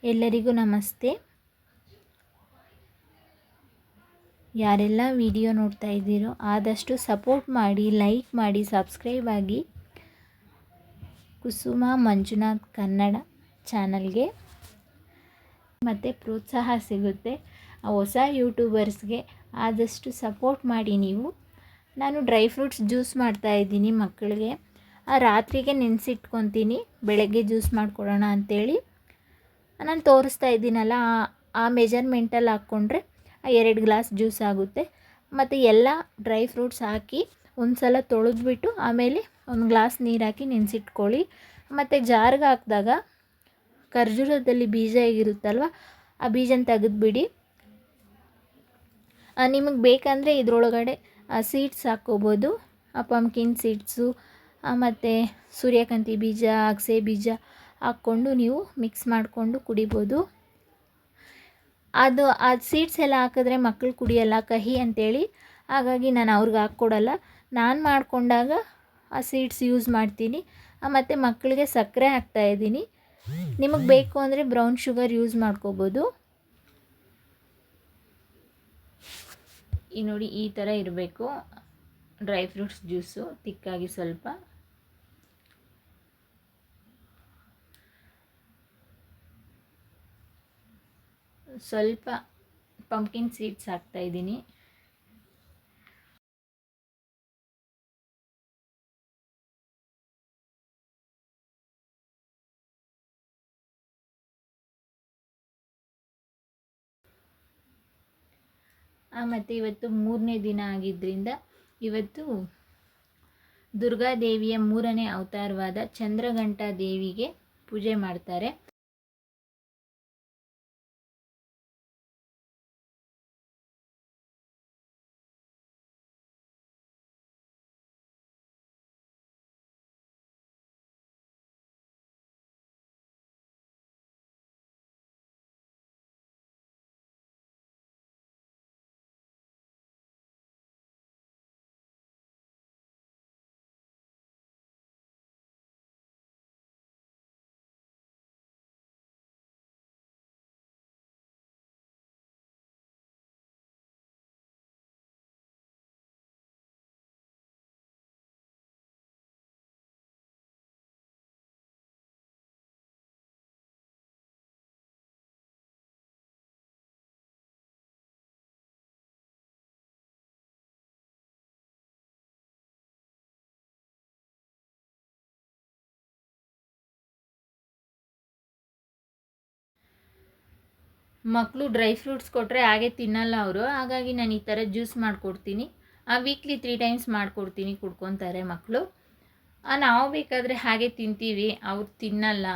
ಎಲ್ಲರಿಗೂ ನಮಸ್ತೆ. ಯಾರೆಲ್ಲ ವಿಡಿಯೋ ನೋಡ್ತಾ ಇದ್ದೀರೋ ಆದಷ್ಟು ಸಪೋರ್ಟ್ ಮಾಡಿ, ಲೈಕ್ ಮಾಡಿ, ಸಬ್ಸ್ಕ್ರೈಬ್ ಆಗಿ ಕುಸುಮ ಮಂಜುನಾಥ್ ಕನ್ನಡ ಚಾನಲ್ಗೆ. ಮತ್ತು ಪ್ರೋತ್ಸಾಹ ಸಿಗುತ್ತೆ. ಹೊಸ ಯೂಟ್ಯೂಬರ್ಸ್ಗೆ ಆದಷ್ಟು ಸಪೋರ್ಟ್ ಮಾಡಿ. ನಾನು ಡ್ರೈ ಫ್ರೂಟ್ಸ್ ಜ್ಯೂಸ್ ಮಾಡ್ತಾಯಿದ್ದೀನಿ ಮಕ್ಕಳಿಗೆ. ರಾತ್ರಿಗೆ ನೆನೆಸಿಟ್ಕೊತೀನಿ, ಬೆಳಗ್ಗೆ ಜ್ಯೂಸ್ ಮಾಡಿಕೊಡೋಣ ಅಂಥೇಳಿ. ನಾನು ತೋರಿಸ್ತಾ ಇದ್ದೀನಲ್ಲ, ಆ ಮೆಜರ್ಮೆಂಟಲ್ಲಿ ಹಾಕ್ಕೊಂಡ್ರೆ 2 ಗ್ಲಾಸ್ ಜ್ಯೂಸ್ ಆಗುತ್ತೆ. ಮತ್ತು ಎಲ್ಲ ಡ್ರೈ ಫ್ರೂಟ್ಸ್ ಹಾಕಿ ಒಂದು ಸಲ ತೊಳೆದ್ಬಿಟ್ಟು ಆಮೇಲೆ 1 ಗ್ಲಾಸ್ ನೀರು ಹಾಕಿ ನೆನೆಸಿಟ್ಕೊಳ್ಳಿ. ಮತ್ತು ಜಾರ್ಗೆ ಹಾಕಿದಾಗ ಖರ್ಜೂರದಲ್ಲಿ ಬೀಜ ಇರುತ್ತಲ್ವ, ಆ ಬೀಜನ ತೆಗೆದುಬಿಡಿ. ನಿಮಗೆ ಬೇಕಂದರೆ ಇದರೊಳಗಡೆ ಸೀಡ್ಸ್ ಹಾಕ್ಕೋಬೋದು. ಪಂಪ್ಕಿನ್ ಸೀಡ್ಸು ಮತ್ತು ಸೂರ್ಯಕಾಂತಿ ಬೀಜ, ಅಗಸೆ ಬೀಜ ಹಾಕ್ಕೊಂಡು ನೀವು ಮಿಕ್ಸ್ ಮಾಡಿಕೊಂಡು ಕುಡಿಬೋದು. ಅದು ಸೀಡ್ಸ್ ಎಲ್ಲ ಹಾಕಿದ್ರೆ ಮಕ್ಕಳು ಕುಡಿಯಲ್ಲ, ಕಹಿ ಅಂತೇಳಿ. ಹಾಗಾಗಿ ನಾನು ಅವ್ರಿಗೆ ಹಾಕ್ಕೊಡಲ್ಲ. ನಾನು ಮಾಡಿಕೊಂಡಾಗ ಆ ಸೀಡ್ಸ್ ಯೂಸ್ ಮಾಡ್ತೀನಿ. ಮತ್ತು ಮಕ್ಕಳಿಗೆ ಸಕ್ಕರೆ ಹಾಕ್ತಾಯಿದ್ದೀನಿ. ನಿಮಗೆ ಬೇಕು ಅಂದರೆ ಬ್ರೌನ್ ಶುಗರ್ ಯೂಸ್ ಮಾಡ್ಕೋಬೋದು. ಈ ನೋಡಿ, ಈ ಥರ ಇರಬೇಕು ಡ್ರೈ ಫ್ರೂಟ್ಸ್ ಜ್ಯೂಸು, ತಿಕ್ಕಾಗಿ ಸ್ವಲ್ಪ ಪಂಪ್ಕಿನ್ ಸೀಡ್ಸ್ ಹಾಕ್ತಾಯಿದ್ದೀನಿ. ಮತ್ತು ಇವತ್ತು 3ನೇ ದಿನ ಆಗಿದ್ದರಿಂದ ಇವತ್ತು ದುರ್ಗಾದೇವಿಯ 3ನೇ ಅವತಾರವಾದ ಚಂದ್ರಘಂಟಾ ದೇವಿಗೆ ಪೂಜೆ ಮಾಡ್ತಾರೆ. ಮಕ್ಕಳು ಡ್ರೈ ಫ್ರೂಟ್ಸ್ ಕೊಟ್ಟರೆ ಹಾಗೆ ತಿನ್ನಲ್ಲ ಅವರು. ಹಾಗಾಗಿ ನಾನು ಈ ಥರ ಜ್ಯೂಸ್ ಮಾಡಿಕೊಡ್ತೀನಿ. ವೀಕ್ಲಿ 3 ಟೈಮ್ಸ್ ಮಾಡಿಕೊಡ್ತೀನಿ, ಕುಡ್ಕೊತಾರೆ ಮಕ್ಕಳು. ನಾವು ಬೇಕಾದರೆ ಹಾಗೆ ತಿಂತೀವಿ, ಅವ್ರು ತಿನ್ನಲ್ಲ.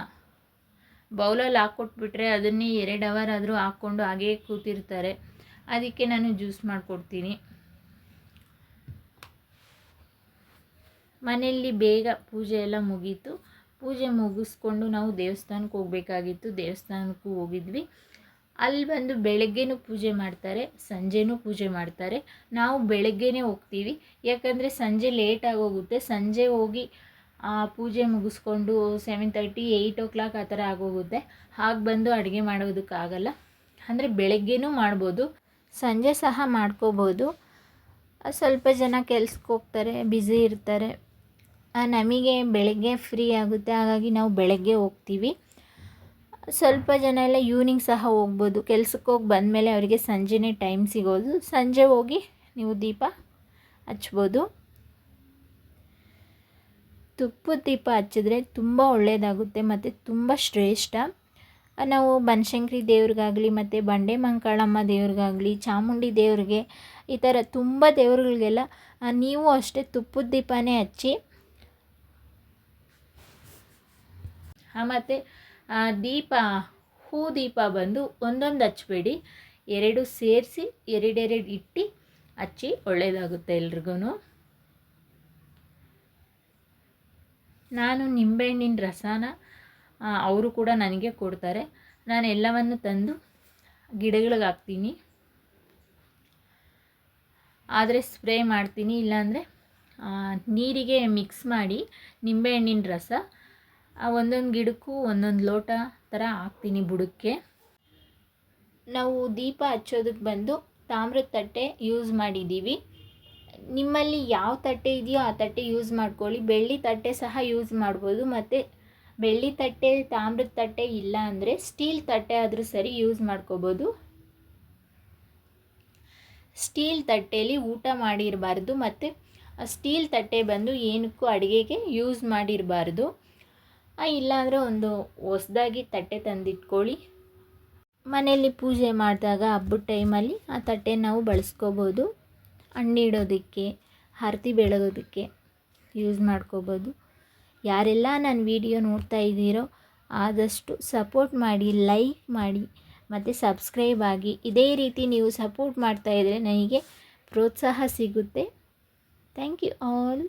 ಬೌಲಲ್ಲಿ ಹಾಕ್ಕೊಟ್ಬಿಟ್ರೆ ಅದನ್ನೇ 2 ಅವರ್ ಆದರೂ ಹಾಕ್ಕೊಂಡು ಹಾಗೇ ಕೂತಿರ್ತಾರೆ. ಅದಕ್ಕೆ ನಾನು ಜ್ಯೂಸ್ ಮಾಡಿಕೊಡ್ತೀನಿ. ಮನೆಯಲ್ಲಿ ಬೇಗ ಪೂಜೆ ಎಲ್ಲ ಮುಗೀತು. ಪೂಜೆ ಮುಗಿಸ್ಕೊಂಡು ನಾವು ದೇವಸ್ಥಾನಕ್ಕೆ ಹೋಗಬೇಕಾಗಿತ್ತು. ದೇವಸ್ಥಾನಕ್ಕೂ ಹೋಗಿದ್ವಿ. ಅಲ್ಲಿ ಬಂದು ಬೆಳಗ್ಗೆನೂ ಪೂಜೆ ಮಾಡ್ತಾರೆ, ಸಂಜೆನೂ ಪೂಜೆ ಮಾಡ್ತಾರೆ. ನಾವು ಬೆಳಗ್ಗೆನೇ ಹೋಗ್ತೀವಿ, ಯಾಕಂದರೆ ಸಂಜೆ ಲೇಟಾಗಿ ಹೋಗುತ್ತೆ. ಸಂಜೆ ಹೋಗಿ ಪೂಜೆ ಮುಗಿಸ್ಕೊಂಡು 7:30, 8 o'clock ಆ ಥರ ಆಗೋಗುತ್ತೆ. ಹಾಗೆ ಬಂದು ಅಡುಗೆ ಮಾಡೋದಕ್ಕಾಗಲ್ಲ. ಅಂದರೆ ಬೆಳಗ್ಗೆನೂ ಮಾಡ್ಬೋದು, ಸಂಜೆ ಸಹ ಮಾಡ್ಕೋಬೋದು. ಸ್ವಲ್ಪ ಜನ ಕೆಲ್ಸಕ್ಕೆ ಹೋಗ್ತಾರೆ, ಬ್ಯುಸಿ ಇರ್ತಾರೆ. ನಮಗೆ ಬೆಳಗ್ಗೆ ಫ್ರೀ ಆಗುತ್ತೆ, ಹಾಗಾಗಿ ನಾವು ಬೆಳಗ್ಗೆ ಹೋಗ್ತೀವಿ. ಸ್ವಲ್ಪ ಜನ ಎಲ್ಲ ಈವ್ನಿಂಗ್ ಸಹ ಹೋಗ್ಬೋದು. ಕೆಲ್ಸಕ್ಕೆ ಹೋಗಿ ಬಂದಮೇಲೆ ಅವರಿಗೆ ಸಂಜೆನೇ ಟೈಮ್ ಸಿಗೋದು. ಸಂಜೆ ಹೋಗಿ ನೀವು ದೀಪ ಹಚ್ಬೋದು. ತುಪ್ಪದ ದೀಪ ಹಚ್ಚಿದ್ರೆ ತುಂಬ ಒಳ್ಳೆಯದಾಗುತ್ತೆ ಮತ್ತು ತುಂಬ ಶ್ರೇಷ್ಠ. ನಾವು ಬನಶಂಕರಿ ದೇವ್ರಿಗಾಗಲಿ ಮತ್ತು ಬಂಡೆ ಮಂಕಾಳಮ್ಮ ದೇವ್ರಿಗಾಗಲಿ, ಚಾಮುಂಡಿ ದೇವ್ರಿಗೆ, ಈ ಥರ ತುಂಬ ದೇವ್ರುಗಳಿಗೆಲ್ಲ ನೀವು ಅಷ್ಟೇ ತುಪ್ಪದ ದೀಪನೇ ಹಚ್ಚಿ. ಮತ್ತು ದೀಪ, ಹೂ ದೀಪ ಬಂದು ಒಂದೊಂದು ಹಚ್ಚಬೇಡಿ, 2 ಸೇರಿಸಿ 2 ಇಟ್ಟು ಹಚ್ಚಿ, ಒಳ್ಳೆಯದಾಗುತ್ತೆ ಎಲ್ರಿಗೂ. ನಾನು ನಿಂಬೆಹಣ್ಣಿನ ರಸನ ಅವರು ಕೂಡ ನನಗೆ ಕೊಡ್ತಾರೆ. ನಾನು ಎಲ್ಲವನ್ನು ತಂದು ಗಿಡಗಳಿಗೆ ಹಾಕ್ತೀನಿ. ಆದರೆ ಸ್ಪ್ರೇ ಮಾಡ್ತೀನಿ, ಇಲ್ಲಾಂದರೆ ನೀರಿಗೆ ಮಿಕ್ಸ್ ಮಾಡಿ ನಿಂಬೆಹಣ್ಣಿನ ರಸ ಆ ಒಂದೊಂದು ಗಿಡಕ್ಕೂ ಒಂದೊಂದು ಲೋಟ ಥರ ಹಾಕ್ತೀನಿ ಬುಡಕ್ಕೆ. ನಾವು ದೀಪ ಹಚ್ಚೋದಕ್ಕೆ ಬಂದು ತಾಮ್ರದ ತಟ್ಟೆ ಯೂಸ್ ಮಾಡಿದ್ದೀವಿ. ನಿಮ್ಮಲ್ಲಿ ಯಾವ ತಟ್ಟೆ ಇದೆಯೋ ಆ ತಟ್ಟೆ ಯೂಸ್ ಮಾಡ್ಕೊಳ್ಳಿ. ಬೆಳ್ಳಿ ತಟ್ಟೆ ಸಹ ಯೂಸ್ ಮಾಡ್ಬೋದು. ಮತ್ತು ಬೆಳ್ಳಿ ತಟ್ಟೆ ತಾಮ್ರದ ತಟ್ಟೆ ಇಲ್ಲ ಅಂದರೆ ಸ್ಟೀಲ್ ತಟ್ಟೆ ಆದರೂ ಸರಿ ಯೂಸ್ ಮಾಡ್ಕೋಬೋದು. ಸ್ಟೀಲ್ ತಟ್ಟೆಯಲ್ಲಿ ಊಟ ಮಾಡಿರಬಾರ್ದು ಮತ್ತು ಸ್ಟೀಲ್ ತಟ್ಟೆ ಬಂದು ಏನಕ್ಕೂ ಅಡುಗೆಗೆ ಯೂಸ್ ಮಾಡಿರಬಾರ್ದು. ಇಲ್ಲಾಂದರೆ ಒಂದು ಹೊಸ್ದಾಗಿ ತಟ್ಟೆ ತಂದಿಟ್ಕೊಳ್ಳಿ. ಮನೆಯಲ್ಲಿ ಪೂಜೆ ಮಾಡಿದಾಗ ಹಬ್ಬದ ಟೈಮಲ್ಲಿ ಆ ತಟ್ಟೆ ನಾವು ಬಳಸ್ಕೋಬೋದು. ಹಣ್ಣಿಡೋದಕ್ಕೆ, ಆರತಿ ಬೆಳಗೋದಕ್ಕೆ ಯೂಸ್ ಮಾಡ್ಕೋಬೋದು. ಯಾರೆಲ್ಲ ನನ್ನ ವಿಡಿಯೋ ನೋಡ್ತಾ ಇದ್ದೀರೋ ಆದಷ್ಟು ಸಪೋರ್ಟ್ ಮಾಡಿ, ಲೈಕ್ ಮಾಡಿ ಮತ್ತು ಸಬ್ಸ್ಕ್ರೈಬ್ ಆಗಿ. ಇದೇ ರೀತಿ ನೀವು ಸಪೋರ್ಟ್ ಮಾಡ್ತಾಯಿದ್ರೆ ನನಗೆ ಪ್ರೋತ್ಸಾಹ ಸಿಗುತ್ತೆ. Thank you all.